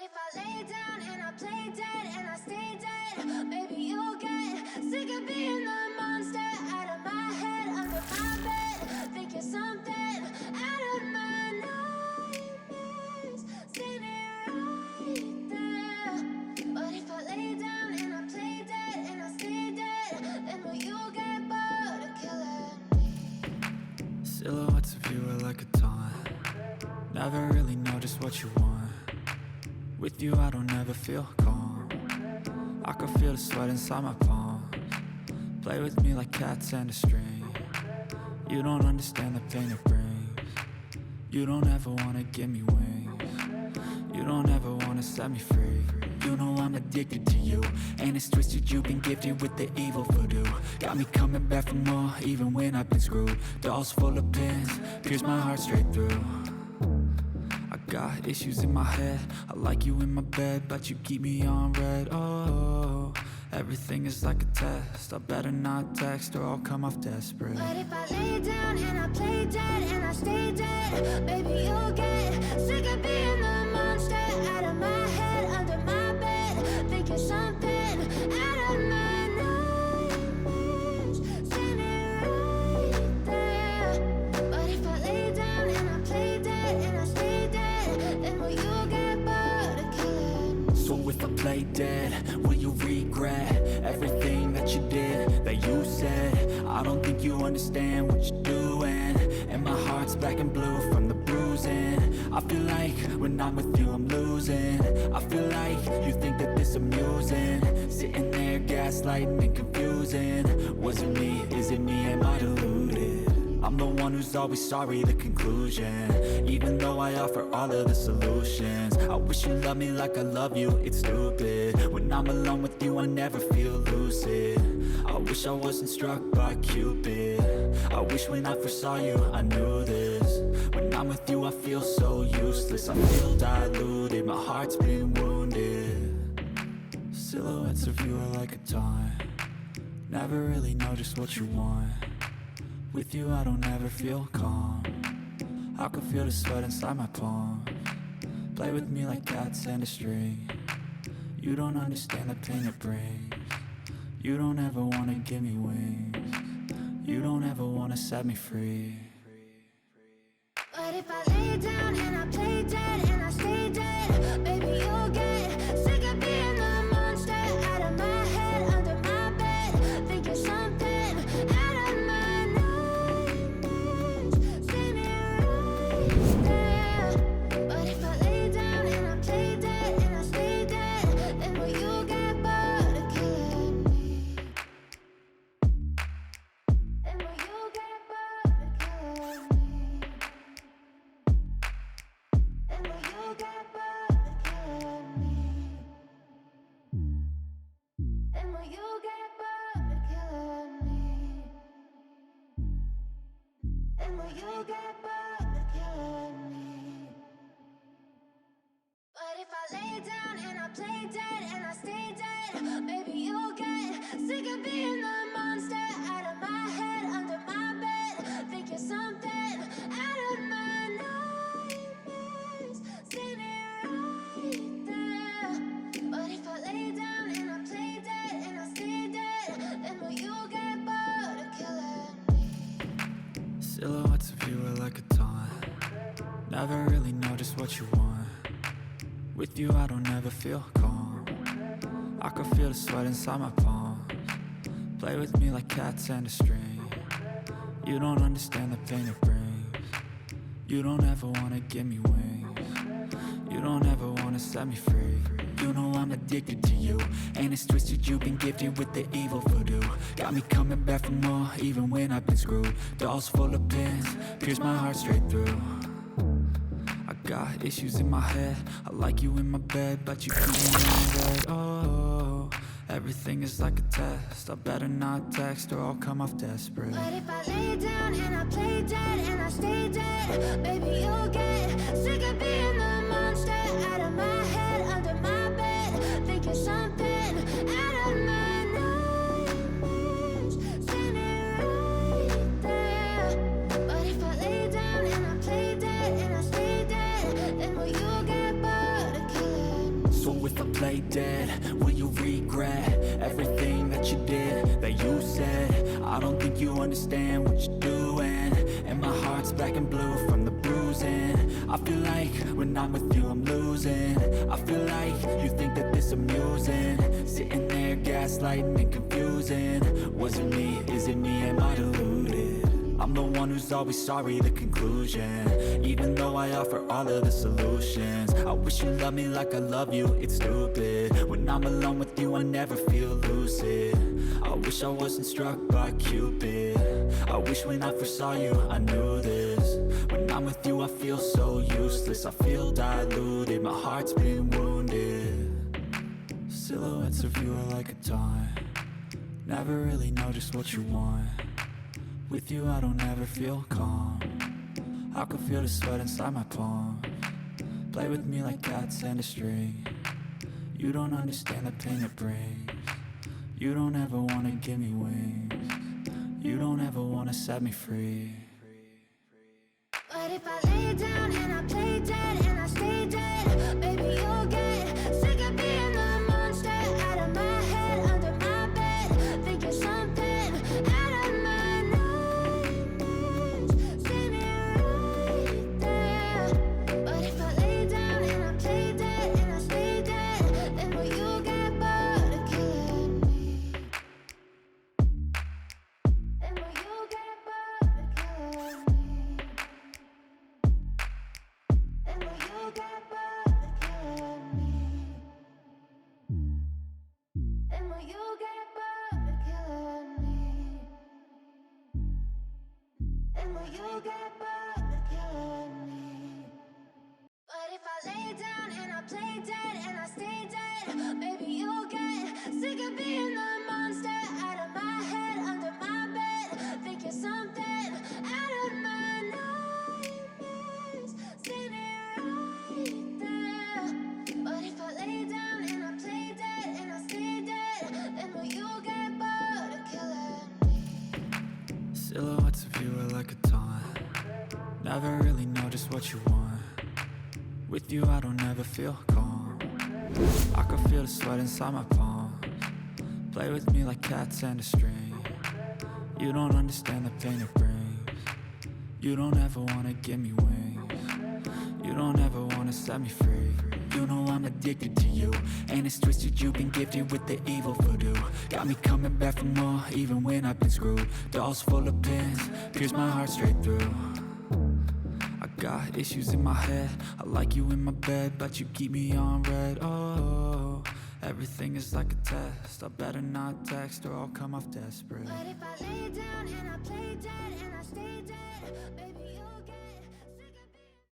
if I lay down and I play dead and I stay dead, maybe you'll get sick of being the monster out of my head, under my bed, thinking something out of my nightmares, standing right there. But if I lay down and I play dead and I stay dead, then will you get bored of killing me? Silhouettes of you are like a taunt. Never really know just what you want. With you I don't ever feel calm. I can feel the sweat inside my palms. Play with me like cats and a string. You don't understand the pain it brings. You don't ever wanna give me wings. You don't ever wanna set me free. You know I'm addicted to you, and it's twisted. You've been gifted with the evil voodoo. Got me coming back for more, even when I've been screwed. Dolls full of pins, pierce my heart straight through. I got issues in my head. I like you in my bed, but you keep me on red. Oh, everything is like a test. I better not text or I'll come off desperate. But if I lay down and I play dead and I stay dead, baby you'll get sick of being the monster out of my head, under my bed, thinking something out of my nightmares, standing right there. But if I lay down and I play dead and I stay dead, then will you get bored of killing me? So if I play dead, will you regret everything that you did, that you said? I don't think you understand what you're doing, and my heart's black and blue from the bruising. I feel like when I'm with you I'm losing. I feel like you think that this amusing, sitting there gaslighting and confusing. Was it me? Is it me? Am I deluded? I'm the one who's always sorry, the conclusion, even though I offer all of the solutions. I wish you loved me like I love you, it's stupid. When I'm alone with you I never feel lucid. I wish I wasn't struck by Cupid. I wish when I first saw you I knew this. When I'm with you I feel so useless. I feel diluted, my heart's been wounded. Silhouettes of you are like a taunt. Never really know just what you want. With you I don't ever feel calm. I can feel the sweat inside my palms. Play with me like cats and a string. You don't understand the pain it brings. You don't ever wanna give me wings. You don't ever wanna set me free. But if I lay down and I play dead and I stay dead, baby you'll get sick of being the monster out of my head, under my bed, thinking something out of my nightmares, standing right there. But if I lay down and I play dead and I stay dead, then will you get bored of killing me? Then will you get bored of killing me? Then will you get bored of killing me? Then will you get bored of killing me? Then will you get bored of killing me? But if I lay down and I play dead and I stay dead, baby you'll get sick of being the monster out of my head, under my bed, thinking something out of my nightmares, standing right there. But if I lay down and I play dead and I stay dead, then will you get bored of killing me? Silhouettes of you are like a taunt. Never really know just what you want. With you I don't ever feel calm. I can feel the sweat inside my palms. Play with me like cats and a string. You don't understand the pain it brings. You don't ever wanna give me wings. You don't ever wanna set me free. You know I'm addicted to you, and it's twisted. You've been gifted with the evil voodoo. Got me coming back for more, even when I've been screwed. Dolls full of pins, pierce my heart straight through. I got issues in my head. I like you in my bed, but you keep me on red. Oh, everything is like a test. I better not text or I'll come off desperate. But if I lay down and I play dead and I stay dead, baby you'll get sick of being the monster out of my head, under my bed, thinking something out of my nightmares, standing right there. But if I lay down and I play dead and I stay dead, then will you get bored of killing me? So if I play dead, will you regret everything that you did, that you said? I don't think you understand what you're doing, and my heart's black and blue from the bruising. I feel like when I'm with you I'm losing. I feel like you think that this amusing, sitting there gaslighting and confusing. Was it me? Is it me? Am I deluded? I'm the one who's always sorry, the conclusion. Even though I offer all of the solutions, I wish you loved me like I love you, it's stupid. When I'm alone with you I never feel lucid. I wish I wasn't struck by Cupid. I wish when I first saw you I knew this. When I'm with you I feel so useless, I feel diluted, my heart's been wounded. Silhouettes of you are like a taunt, never really know just what you want. With you I don't ever feel calm, I can feel the sweat inside my palms. Play with me like cats and a string, you don't understand the pain it brings. You don't ever wanna give me wings, you don't ever wanna set me free. But if I lay down and I play dead and I stay dead, baby you'll get sick of being the monster out of my head, under my bed, thinking something out of my nightmares. See me right there. But if I lay down and I play dead and I stay dead, then will you get bored of killing me? Then will you get bored of killing me? And will you get bored of killing me? And will you get bored of killing me? And will you get bored of killing me? But if I lay down and I play dead and I stay dead, baby you'll get sick of being the monster out of my head, under my bed, thinking something out of my nightmares. See me right there. But if I lay down and I play dead and I stay dead, then will you get bored of killing me? Silhouettes of you are like a taunt, never really know just what you want. With you I don't ever feel calm, I can feel the sweat inside my palms. Play with me like cats and a string, you don't understand the pain it brings. You don't ever wanna give me wings, you don't ever wanna set me free. You know I'm addicted to you, and it's twisted, you've been gifted with the evil voodoo. Got me coming back for more, even when I've been screwed. Dolls full of pins, pierce my heart straight through. I got issues in my head, I like you in my bed, but you keep me on red. Oh, everything is like a test, I better not text or I'll come off desperate. But if I lay down and I play dead and I